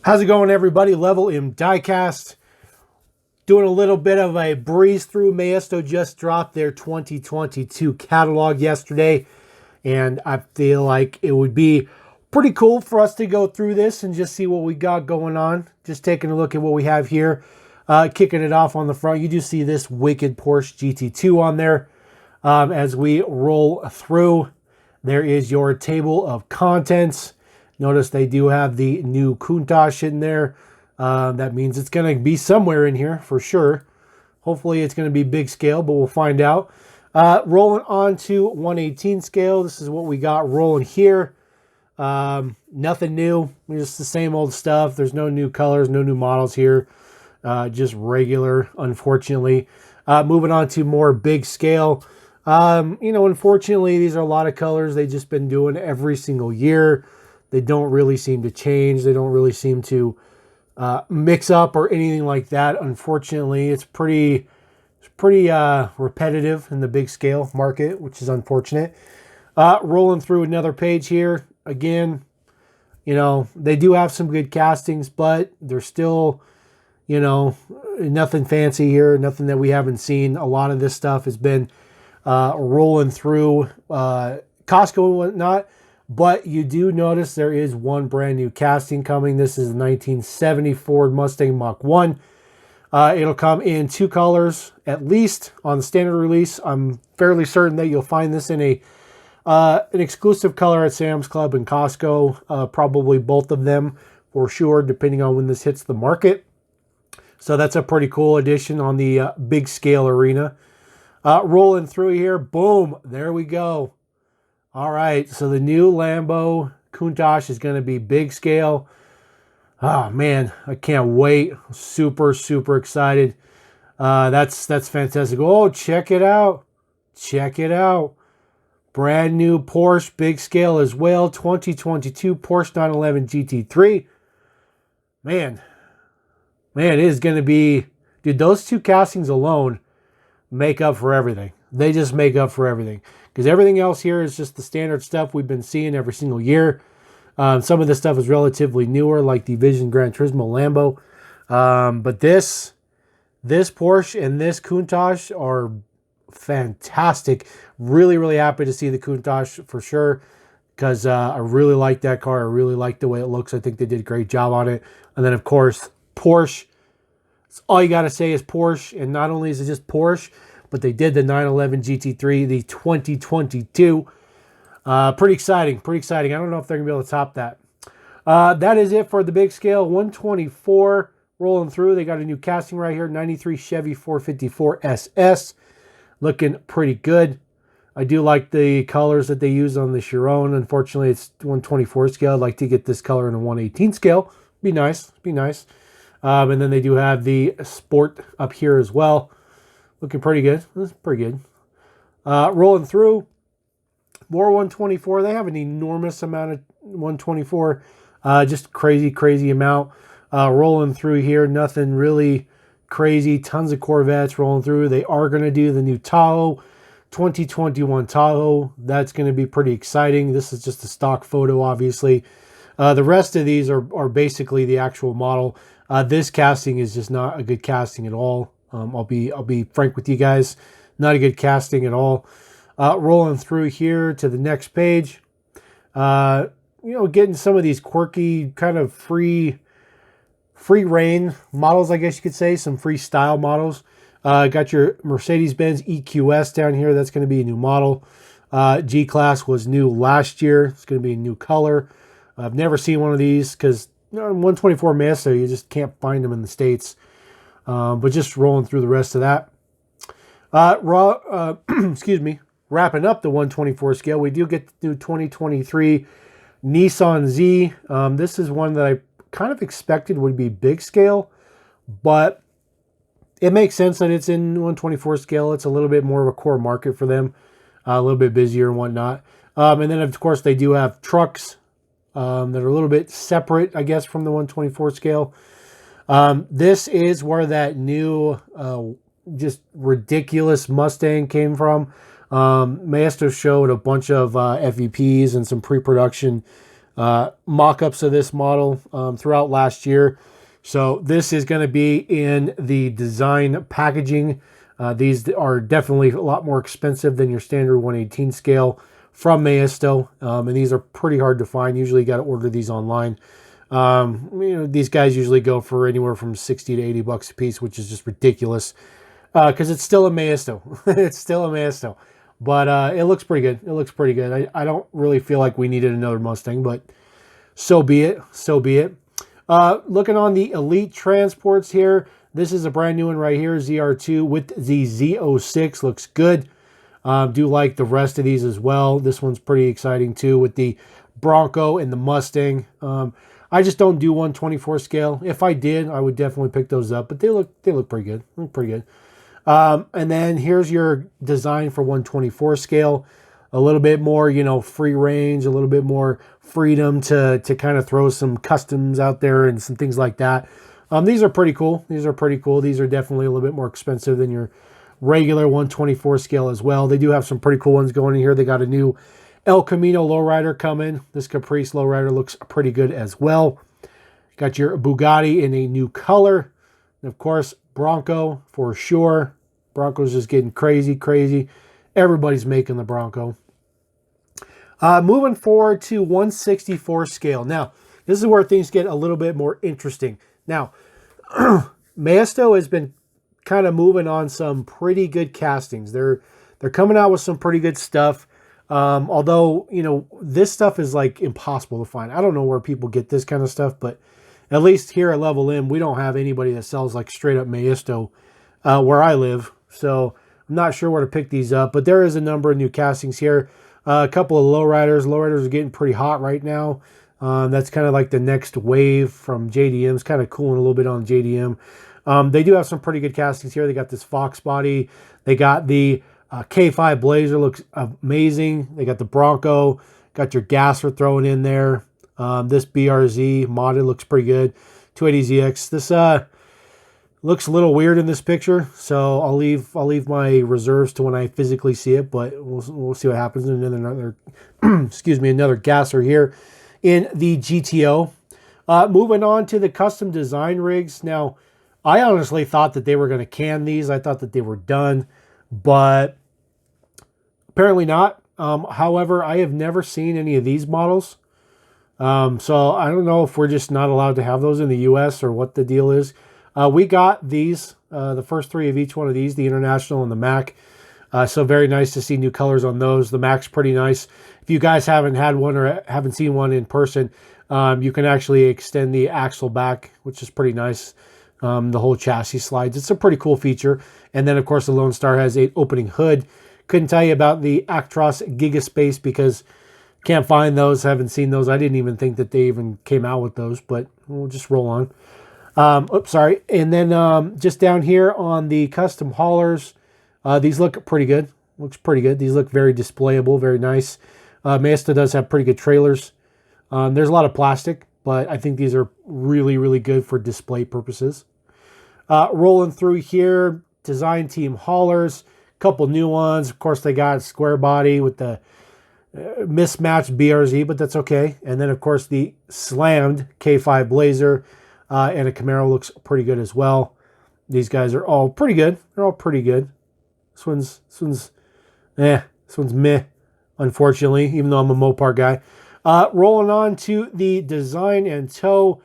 How's it going, everybody? Level M Diecast. Doing a little bit of a breeze through. Maisto just dropped their 2022 catalog yesterday, and I feel like it would be pretty cool for us to go through this and just see what we got going on. Just taking a look at what we have here. Kicking it off on the front, you do see this wicked Porsche Gt2 on there. As we roll through, there is your table of contents. Notice they do have the new Countach in there. That means it's going to be somewhere in here for sure. Hopefully it's going to be big scale, but we'll find out. Rolling on to 118 scale. This is what we got rolling here. Nothing new. Just the same old stuff. There's no new colors, no new models here. Just regular, unfortunately. Moving on to more big scale. Unfortunately, these are a lot of colors they've just been doing every single year. They don't really seem to change. They don't really seem to mix up or anything like that. Unfortunately, it's pretty repetitive in the big scale market, which is unfortunate. Rolling through another page here. Again, they do have some good castings, but they're still, nothing fancy here. Nothing that we haven't seen. A lot of this stuff has been rolling through Costco and whatnot. But you do notice there is one brand new casting coming. This is a 1970 Ford Mustang Mach 1. It'll come in two colors, at least on the standard release. I'm fairly certain that you'll find this in an exclusive color at Sam's Club and Costco. Probably both of them for sure, depending on when this hits the market. So that's a pretty cool addition on the big scale arena. Rolling through here, boom, there we go. All right, so the new Lambo Countach is going to be big scale. Oh man, I can't wait. Super, super excited. That's fantastic. Oh, check it out. Check it out. Brand new Porsche Big Scale as well. 2022 Porsche 911 GT3. Man, it is going to be... Dude, those two castings alone make up for everything. They just make up for everything. Because everything else here is just the standard stuff we've been seeing every single year. Some of this stuff is relatively newer, like the Vision Gran Turismo Lambo. But this Porsche and this Countach are fantastic. Really, really happy to see the Countach for sure. Because I really like that car. I really like the way it looks. I think they did a great job on it. And then, of course, Porsche. All you got to say is Porsche. And not only is it just Porsche, but they did the 911 GT3, the 2022. Pretty exciting, pretty exciting. I don't know if they're going to be able to top that. That is it for the big scale. 124 rolling through. They got a new casting right here. 93 Chevy 454 SS. Looking pretty good. I do like the colors that they use on the Chiron. Unfortunately, it's 124 scale. I'd like to get this color in a 118 scale. Be nice, be nice. And then they do have the Sport up here as well. Looking pretty good. That's pretty good. Rolling through. More 124. They have an enormous amount of 124. Just crazy amount. Rolling through here. Nothing really crazy. Tons of Corvettes rolling through. They are going to do the new Tahoe. 2021 Tahoe. That's going to be pretty exciting. This is just a stock photo, obviously. The rest of these are basically the actual model. This casting is just not a good casting at all. I'll be frank with you guys. Not a good casting at all. Rolling through here to the next page. Getting some of these quirky kind of free reign models, I guess you could say. Some freestyle models. Got your Mercedes-Benz EQS down here. That's going to be a new model. G-Class was new last year. It's going to be a new color. I've never seen one of these because 124 Maisto, you just can't find them in the States. But just rolling through the rest of that. Excuse me. Wrapping up the 124 scale, we do get the new 2023 Nissan Z. This is one that I kind of expected would be big scale, but it makes sense that it's in 124 scale. It's a little bit more of a core market for them, a little bit busier and whatnot. And then, of course, they do have trucks that are a little bit separate, I guess, from the 124 scale. This is where that new, just ridiculous Mustang came from. Maisto showed a bunch of FEPs and some pre-production mock-ups of this model throughout last year. So this is going to be in the design packaging. These are definitely a lot more expensive than your standard 118 scale from Maisto, and these are pretty hard to find. Usually you got to order these online. These guys usually go for anywhere from 60 to 80 bucks a piece, which is just ridiculous because it's still a Maisto. It's still a Maisto. But it looks pretty good. It looks pretty good. I don't really feel like we needed another Mustang, but so be it. So be it. Looking on the Elite Transports here, this is a brand new one right here, ZR2 with the Z06. Looks good. Do like the rest of these as well. This one's pretty exciting too with the Bronco and the Mustang. I just don't do 124 scale. If I did, I would definitely pick those up, but they look pretty good. Look pretty good. And then here's your design for 124 scale. A little bit more, free range, a little bit more freedom to kind of throw some customs out there and some things like that. These are pretty cool. These are pretty cool. These are definitely a little bit more expensive than your regular 124 scale as well. They do have some pretty cool ones going in here. They got a new El Camino lowrider coming. This Caprice lowrider looks pretty good as well. Got your Bugatti in a new color. And of course, Bronco for sure. Bronco's just getting crazy, crazy. Everybody's making the Bronco. Moving forward to 164 scale. Now, this is where things get a little bit more interesting. Now, Maisto has been kind of moving on some pretty good castings. They're coming out with some pretty good stuff. Although, this stuff is like impossible to find. I don't know where people get this kind of stuff, but at least here at Level M, we don't have anybody that sells like straight up Maisto where I live. So I'm not sure where to pick these up, but there is a number of new castings here. A couple of lowriders. Lowriders are getting pretty hot right now. That's kind of like the next wave from JDM. It's kind of cooling a little bit on JDM. They do have some pretty good castings here. They got this Fox body. They got the K5 Blazer, looks amazing. They got the Bronco. Got your gasser thrown in there. This BRZ modded looks pretty good. 280ZX. This looks a little weird in this picture, so I'll leave my reserves to when I physically see it, but we'll see what happens. And then another excuse me, another gasser here in the GTO. Moving on to the custom design rigs. Now, I honestly thought that they were going to can these. I thought that they were done, but apparently not. However, I have never seen any of these models. So I don't know if we're just not allowed to have those in the US or what the deal is. We got these, the first three of each one of these, the International and the Mach. So very nice to see new colors on those. The Mach's pretty nice. If you guys haven't had one or haven't seen one in person, you can actually extend the axle back, which is pretty nice. The whole chassis slides. It's a pretty cool feature. And then, of course, the Lone Star has an opening hood. Couldn't tell you about the Actros Gigaspace because can't find those. Haven't seen those. I didn't even think that they even came out with those, but we'll just roll on. Oops, sorry. And then just down here on the custom haulers, these look pretty good. Looks pretty good. These look very displayable, very nice. Maisto does have pretty good trailers. There's a lot of plastic, but I think these are really, really good for display purposes. Rolling through here, design team haulers, couple new ones. Of course, they got square body with the mismatched BRZ, but that's okay. And then, of course, the slammed K5 Blazer and a Camaro looks pretty good as well. These guys are all pretty good. They're all pretty good. This one's meh, unfortunately, even though I'm a Mopar guy. Rolling on to the design and tow.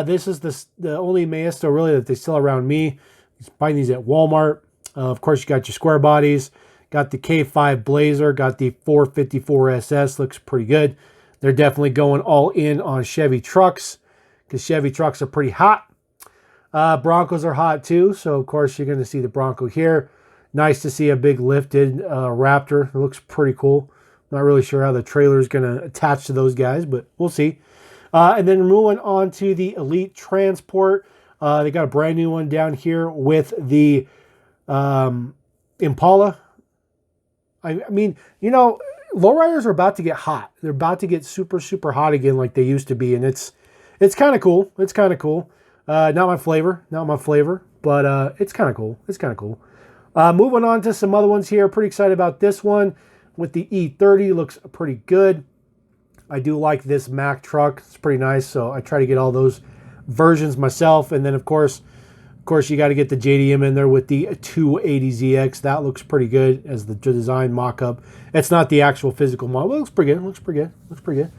This is the only Maisto really that they sell around me. You find these at Walmart. Of course, you got your square bodies. Got the K5 Blazer. Got the 454 SS. Looks pretty good. They're definitely going all in on Chevy trucks because Chevy trucks are pretty hot. Broncos are hot too. So, of course, you're going to see the Bronco here. Nice to see a big lifted Raptor. It looks pretty cool. Not really sure how the trailer is going to attach to those guys, but we'll see. And then moving on to the Elite Transport. They got a brand new one down here with the Impala. I mean, lowriders are about to get hot. They're about to get super, super hot again like they used to be. And it's kind of cool. It's kind of cool. Not my flavor, but it's kind of cool. It's kind of cool. Moving on to some other ones here. Pretty excited about this one with the E30. Looks pretty good. I do like this Mach truck. It's pretty nice, so I try to get all those versions myself. And then, of course, you got to get the JDM in there with the 280ZX. That looks pretty good as the design mock-up. It's not the actual physical model. It looks pretty good. Looks pretty good.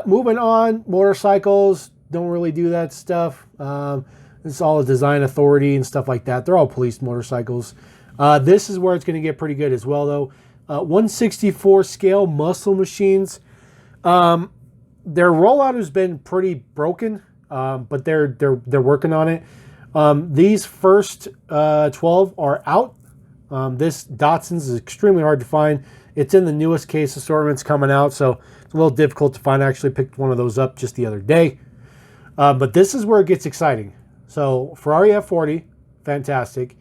Moving on, motorcycles. Don't really do that stuff. It's all a design authority and stuff like that. They're all police motorcycles. This is where it's going to get pretty good as well, though. 164 scale muscle machines. Their rollout has been pretty broken, but they're working on it. These first 12 are out. This Datsun's is extremely hard to find. It's in the newest case assortments coming out, so it's a little difficult to find. I actually picked one of those up just the other day. But this is where it gets exciting. So Ferrari F40, fantastic.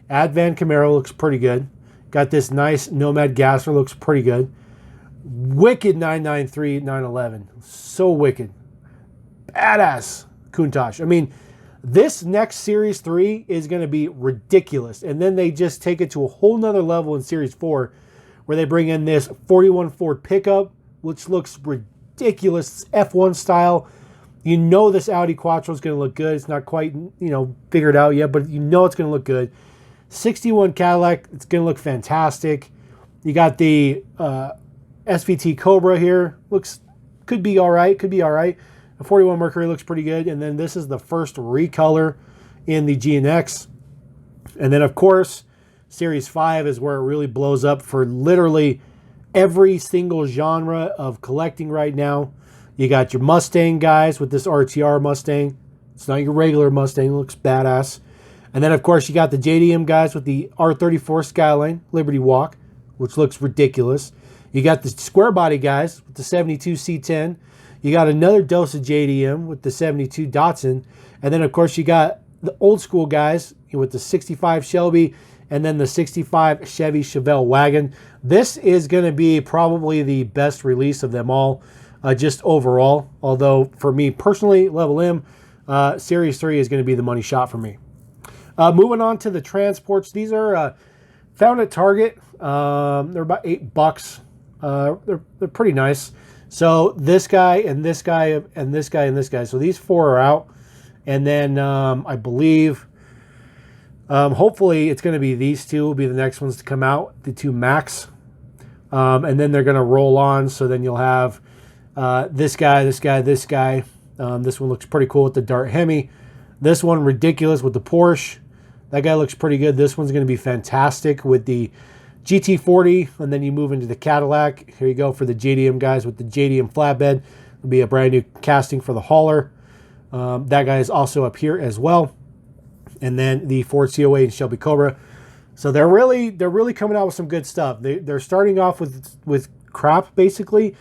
Advan Camaro looks pretty good. Got this nice Nomad Gasser, looks pretty good. Wicked 993 911. So wicked. Badass Countach. I mean, this next Series 3 is going to be ridiculous. And then they just take it to a whole nother level in Series 4 where they bring in this 41 Ford pickup, which looks ridiculous. It's F1 style. You know this Audi Quattro is going to look good. It's not quite, figured out yet, but you know it's going to look good. 61 Cadillac, it's going to look fantastic. You got the SVT Cobra here. Could be all right. The 41 Mercury looks pretty good. And then this is the first recolor in the GNX. And then, of course, Series 5 is where it really blows up for literally every single genre of collecting right now. You got your Mustang guys with this RTR Mustang. It's not your regular Mustang. It looks badass. And then, of course, you got the JDM guys with the R34 Skyline Liberty Walk, which looks ridiculous. You got the square body guys with the 72 C10. You got another dose of JDM with the 72 Datsun. And then, of course, you got the old school guys with the 65 Shelby and then the 65 Chevy Chevelle wagon. This is going to be probably the best release of them all, just overall. Although, for me personally, Level M, Series 3 is going to be the money shot for me. Moving on to the transports. These are found at Target. They're about $8. They're pretty nice. So this guy and this guy and this guy and this guy. So these four are out. And then I believe, hopefully it's going to be these two will be the next ones to come out. The two Machs. And then they're going to roll on. So then you'll have this guy, this guy, this guy. This one looks pretty cool with the Dart Hemi. This one ridiculous with the Porsche. That guy looks pretty good. This one's going to be fantastic with the GT40. And then you move into the Cadillac. Here you go for the JDM guys with the JDM flatbed. It'll be a brand new casting for the hauler. That guy is also up here as well. And then the Ford COA and Shelby Cobra. So they're really coming out with some good stuff. They're starting off with crap basically,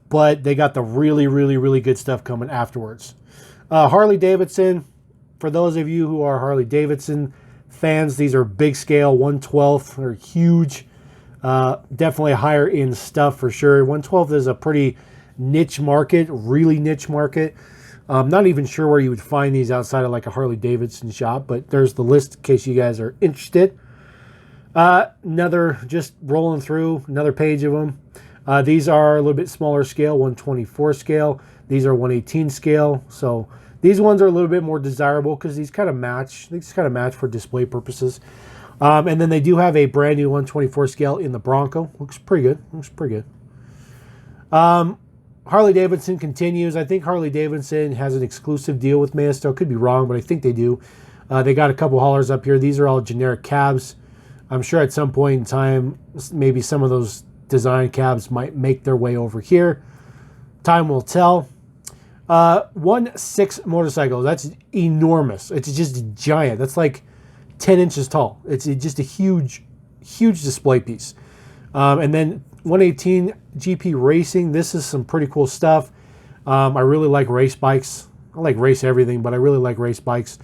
but they got the really good stuff coming afterwards. Harley Davidson. For those of you who are Harley Davidson fans, these are big scale 112. They're huge. Definitely higher in stuff for sure. 112 is a pretty niche market, really niche market. I'm not even sure where you would find these outside of like a Harley Davidson shop, but there's the list in case you guys are interested. Another, just rolling through, another page of them. These are a little bit smaller scale, 124 scale. These are 118 scale. So these ones are a little bit more desirable because these kind of match. They just kind of match for display purposes. And then they do have a brand new 124 scale in the Bronco. Looks pretty good. Harley Davidson continues. I think Harley Davidson has an exclusive deal with Maisto. Could be wrong, but I think they do. They got a couple haulers up here. These are all generic cabs. I'm sure at some point in time, maybe some of those design cabs might make their way over here. Time will tell. 1.6 motorcycle. That's enormous. It's just giant. That's like 10 inches tall. It's just a huge display piece. And then 118 GP Racing. This is some pretty cool stuff. I really like race bikes. I like race everything, but I really like race bikes.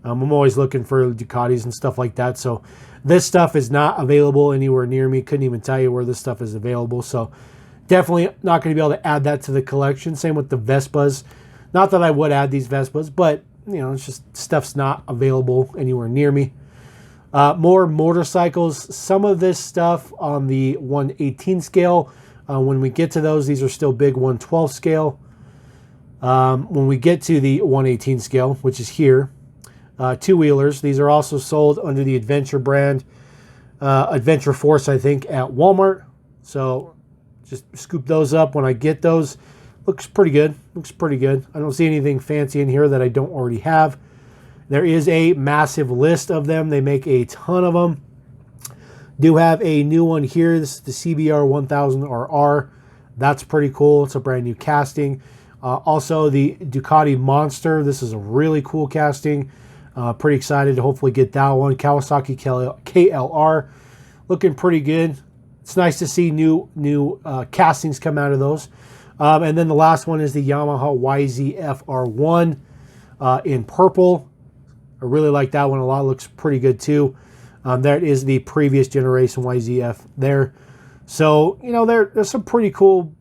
I'm always looking for Ducatis and stuff like that. So this stuff is not available anywhere near me. Couldn't even tell you where this stuff is available. So definitely not going to be able to add that to the collection. Same with the Vespas. Not that I would add these Vespas, but it's just stuff's not available anywhere near me. More motorcycles. Some of this stuff on the 118 scale When we get to those, these are still big 112 scale. When we get to the 118 scale, which is here, two-wheelers, these are also sold under the Adventure brand, Adventure Force, I think, at Walmart. So just scoop those up when I get those. Looks pretty good. Looks pretty good. I don't see anything fancy in here that I don't already have. There is a massive list of them. They make a ton of them. Do have a new one here. This is the CBR 1000RR. That's pretty cool. It's a brand new casting. Also the Ducati Monster. This is a really cool casting. Pretty excited to hopefully get that one. Kawasaki KLR. Looking pretty good. It's nice to see new castings come out of those. And then the last one is the Yamaha Yzf R1 in purple. I really like that one a lot. Looks pretty good too. That is the previous generation YZF there. So, you know, there's some pretty cool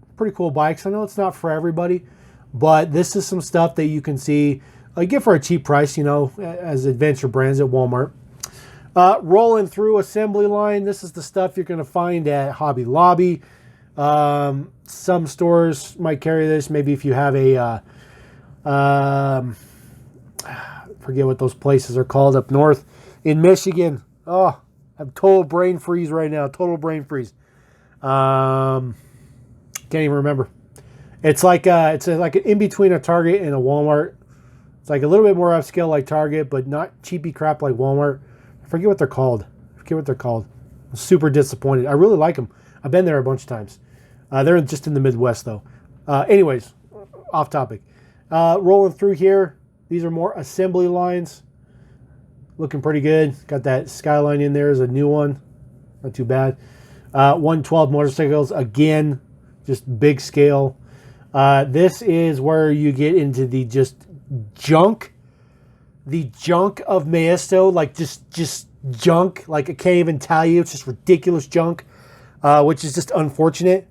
bikes. I know it's not for everybody, but this is some stuff that you can see, get for a cheap price, you know, as adventure brands at Walmart. Rolling through assembly line, this is the stuff you're going to find at Hobby Lobby. Some stores might carry this. Maybe if you have a, forget what those places are called up north in Michigan. Oh, I'm total brain freeze right now. Total brain freeze. Can't even remember. It's like an in between a Target and a Walmart. It's like a little bit more upscale like Target, but not cheapy crap like Walmart. I forget what they're called. I'm super disappointed. I really like them. I've been there a bunch of times. They're just in the Midwest though. Anyways, off topic. Rolling through here. These are more assembly lines. Looking pretty good. Got that Skyline in there as a new one. Not too bad. 112 motorcycles. Again, just big scale. This is where you get into the just junk. The junk of Maisto. Like just junk. Like I can't even tell you. It's just ridiculous junk. Which is just unfortunate.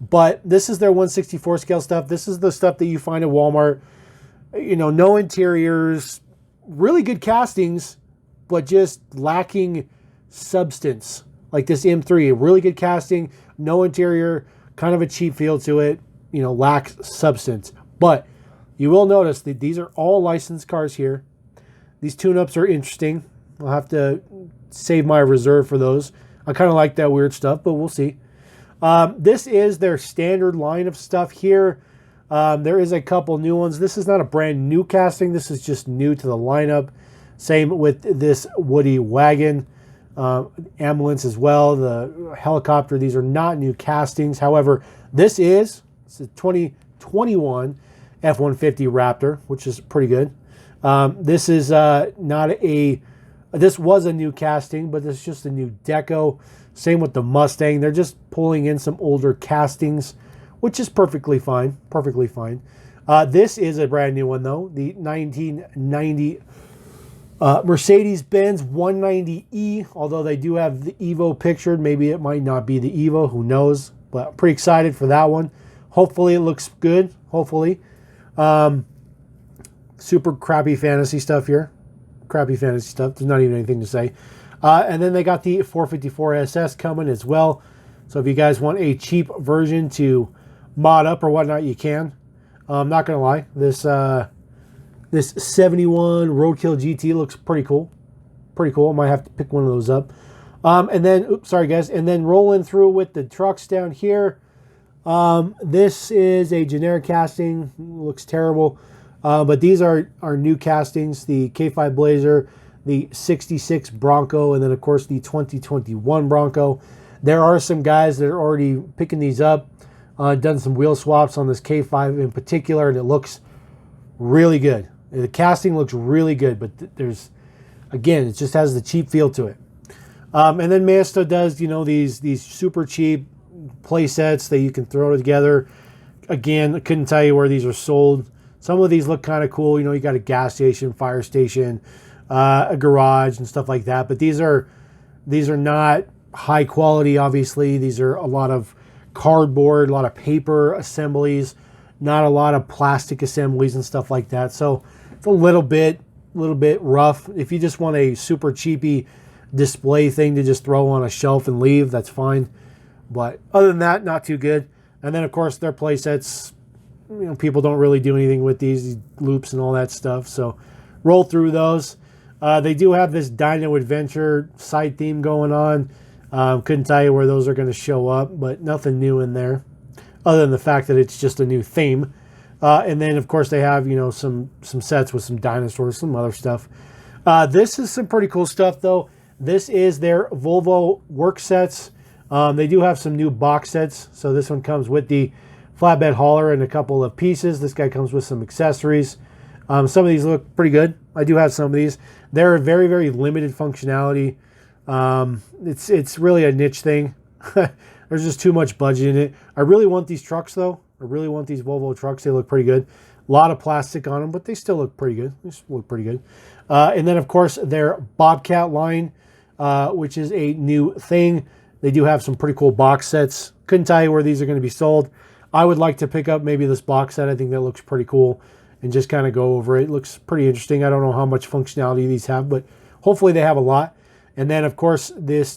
But this is their 164 scale stuff. This is the stuff that you find at Walmart. You know, no interiors, really good castings, but just lacking substance. Like this M3, a really good casting, no interior, kind of a cheap feel to it, you know, lacks substance. But you will notice that these are all licensed cars here. These tune-ups are interesting. I'll have to save my reserve for those. I kind of like that weird stuff, but we'll see. This is their standard line of stuff here. There is a couple new ones. This is not a brand new casting. This is just new to the lineup. Same with this Woody wagon, ambulance as well, the helicopter. These are not new castings. However, this is a 2021 F-150 Raptor, which is pretty good. This is this was a new casting, but this is just a new deco. Same with the Mustang. They're just pulling in some older castings, which is perfectly fine. Perfectly fine. This is a brand new one, though. The 1990 Mercedes-Benz 190E. Although they do have the Evo pictured. Maybe it might not be the Evo. Who knows? But I'm pretty excited for that one. Hopefully it looks good. Hopefully. Super crappy fantasy stuff here. Crappy fantasy stuff. There's not even anything to say. And then they got the 454 SS coming as well. So if you guys want a cheap version to mod up or whatnot, you can. I'm not going to lie. This 71 Roadkill GT looks pretty cool. Pretty cool. I might have to pick one of those up. And then, oops, sorry guys. And then rolling through with the trucks down here. This is a generic casting. Looks terrible. But these are new castings. The K5 Blazer, the 66 Bronco, and then of course the 2021 Bronco. There are some guys that are already picking these up. Done some wheel swaps on this K5 in particular, and it looks really good. The casting looks really good, but there's, again, it just has the cheap feel to it. And then Maisto does, you know, these super cheap play sets that you can throw together. Again, I couldn't tell you where these are sold. Some of these look kind of cool. You know, you got a gas station, fire station, a garage and stuff like that. But these are not high quality, obviously. These are a lot of cardboard, a lot of paper assemblies, not a lot of plastic assemblies and stuff like that. So it's a little bit rough. If you just want a super cheapy display thing to just throw on a shelf and leave, that's fine. But other than that, not too good. And then, of course, their playsets, people don't really do anything with these loops and all that stuff. So roll through those. They do have this Dino Adventure side theme going on. Couldn't tell you where those are going to show up, but nothing new in there other than the fact that it's just a new theme. And then, of course, they have, some sets with some dinosaurs, some other stuff. This is some pretty cool stuff, though. This is their Volvo work sets. They do have some new box sets. So this one comes with the flatbed hauler and a couple of pieces. This guy comes with some accessories. Some of these look pretty good. I do have some of these. They're very, very limited functionality. It's really a niche thing. There's just too much budget in it. I really want these trucks, though. I really want these Volvo trucks. They look pretty good. A lot of plastic on them, but they still look pretty good. They still look pretty good. And then, of course, their Bobcat line, which is a new thing. They do have some pretty cool box sets. Couldn't tell you where these are going to be sold. I would like to pick up maybe this box set. I think that looks pretty cool. And just kind of go over it. It looks pretty interesting. I don't know how much functionality these have, but hopefully they have a lot. And then, of course, this,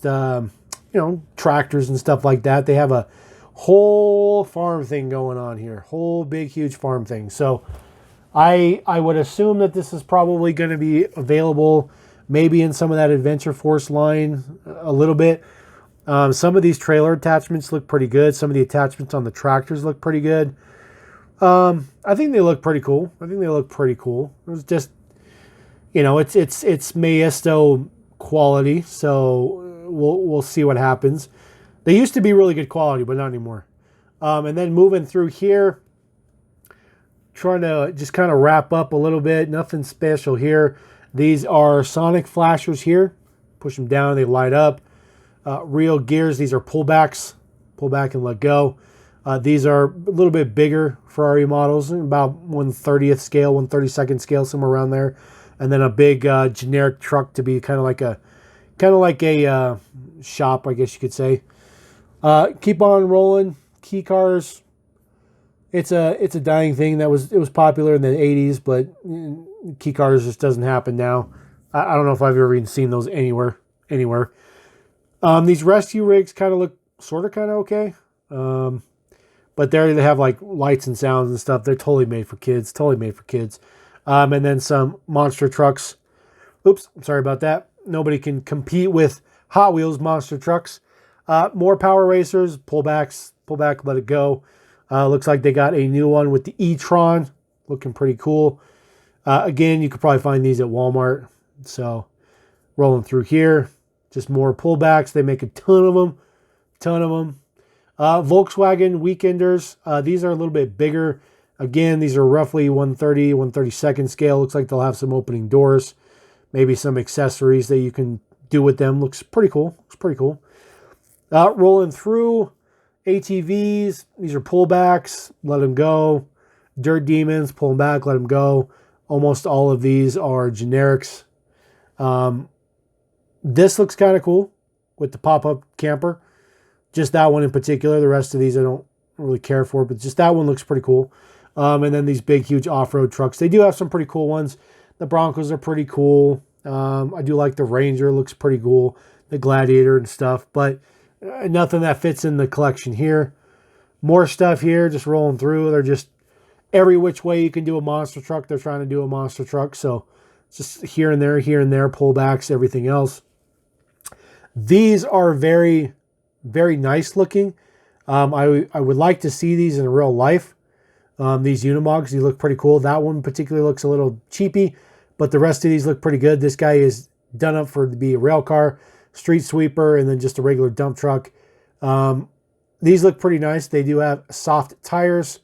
tractors and stuff like that. They have a whole farm thing going on here. Whole big, huge farm thing. So I would assume that this is probably going to be available maybe in some of that Adventure Force line a little bit. Some of these trailer attachments look pretty good. Some of the attachments on the tractors look pretty good. I think they look pretty cool. It was just, it's Maisto quality, so we'll see what happens. They used to be really good quality, but not anymore. And then moving through here, trying to just kind of wrap up a little bit. Nothing special here. These are sonic flashers here. Push them down, they light up. Real gears, these are pullbacks. Pull back and let go. These are a little bit bigger Ferrari models, about 1/30th scale, 1/32nd scale, somewhere around there. And then a big generic truck to be kind of like a shop, I guess you could say. Keep on rolling. Key cars. It's a dying thing. It was popular in the 80s, but key cars just doesn't happen now. I don't know if I've ever even seen those anywhere. These rescue rigs kind of look kind of okay. But there they have like lights and sounds and stuff. They're totally made for kids. And then some monster trucks. Oops, I'm sorry about that. Nobody can compete with Hot Wheels monster trucks. More power racers, pull back, let it go. Looks like they got a new one with the e-tron. Looking pretty cool. Again, you could probably find these at Walmart. So rolling through here, just more pullbacks. They make a ton of them. Volkswagen Weekenders. These are a little bit bigger. Again, these are roughly 1/30, 1/32nd scale. Looks like they'll have some opening doors. Maybe some accessories that you can do with them. Looks pretty cool. Rolling through ATVs. These are pullbacks. Let them go. Dirt Demons. Pull them back. Let them go. Almost all of these are generics. This looks kind of cool with the pop-up camper. Just that one in particular. The rest of these I don't really care for, but just that one looks pretty cool. And then these big, huge off-road trucks. They do have some pretty cool ones. The Broncos are pretty cool. I do like the Ranger. Looks pretty cool. The Gladiator and stuff. But nothing that fits in the collection here. More stuff here. Just rolling through. They're just every which way you can do a monster truck. They're trying to do a monster truck. So just here and there, pullbacks, everything else. These are very, very nice looking. I would like to see these in real life. These Unimogs, these look pretty cool. That one particularly looks a little cheapy, but the rest of these look pretty good. This guy is done up to be a rail car, street sweeper, and then just a regular dump truck. These look pretty nice. They do have soft tires.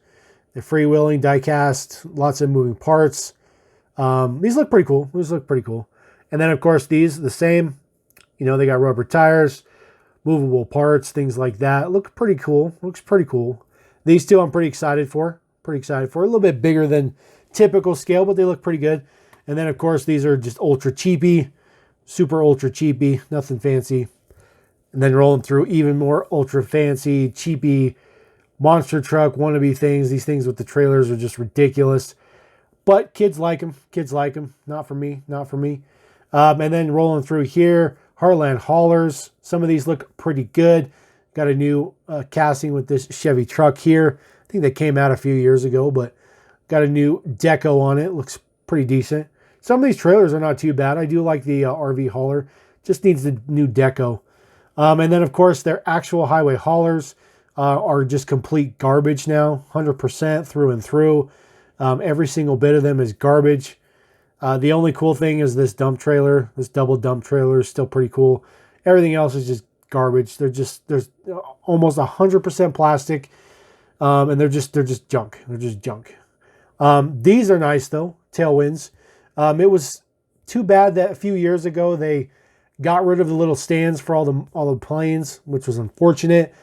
They're freewheeling, die cast, lots of moving parts. These look pretty cool. And then, of course, these, the same. They got rubber tires, movable parts, things like that. Look pretty cool. Looks pretty cool. These two I'm pretty excited for. A little bit bigger than typical scale, but they look pretty good. And then, of course, these are just ultra cheapy, super ultra cheapy, nothing fancy. And then rolling through even more ultra fancy, cheapy monster truck wannabe things. These things with the trailers are just ridiculous. But kids like them. Not for me. And then rolling through here, Heartland Haulers. Some of these look pretty good. Got a new casting with this Chevy truck here. I think they came out a few years ago, but got a new deco on it. Looks pretty decent. Some of these trailers are not too bad. I do like the RV hauler. Just needs the new deco. And then, of course, their actual highway haulers are just complete garbage now. 100% through and through. Every single bit of them is garbage. The only cool thing is this dump trailer. This double dump trailer is still pretty cool. Everything else is just garbage. There's almost 100% plastic. And they're just junk. They're just junk. These are nice though. Tailwinds. It was too bad that a few years ago they got rid of the little stands for all the planes, which was unfortunate.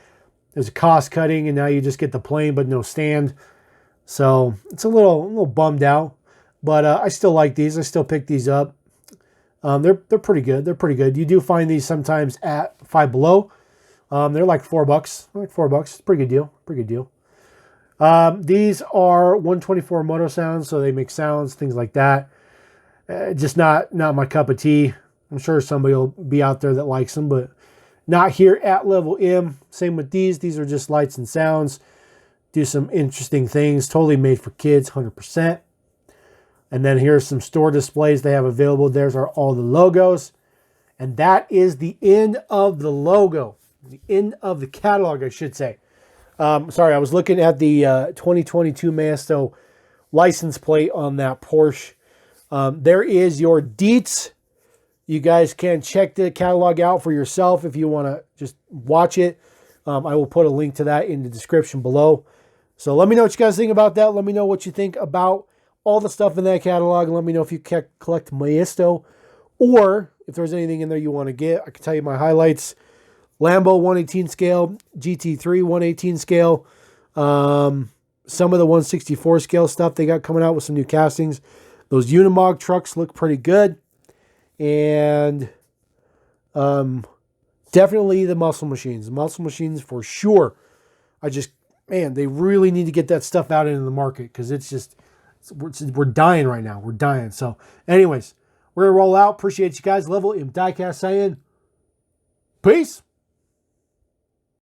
There's a cost cutting, and now you just get the plane but no stand. So it's a little bummed out. But I still like these. I still pick these up. They're pretty good. They're pretty good. You do find these sometimes at Five Below. They're like $4. Like $4. Pretty good deal. Pretty good deal. These are 124 moto sounds, so they make sounds, things like that. Just not my cup of tea. I'm sure somebody will be out there that likes them, but not here at Level M. Same with these. These are just lights and sounds. Do some interesting things. Totally made for kids, 100%. And then here's some store displays they have available. There's all the logos. And that is the end of the logo. The end of the catalog, I should say. Sorry, I was looking at the 2022 Maisto license plate on that Porsche. There is your deets. You guys can check the catalog out for yourself if you want to just watch it. I will put a link to that in the description below. So let me know what you guys think about that. Let me know what you think about all the stuff in that catalog. And let me know if you collect Maisto or if there's anything in there you want to get. I can tell you my highlights. Lambo 118 scale, GT3 118 scale. Some of the 164 scale stuff they got coming out with some new castings. Those Unimog trucks look pretty good. And definitely the muscle machines. Muscle machines for sure. Man, they really need to get that stuff out into the market because we're dying right now. We're dying. So anyways, we're going to roll out. Appreciate you guys. Level M Diecast saying peace.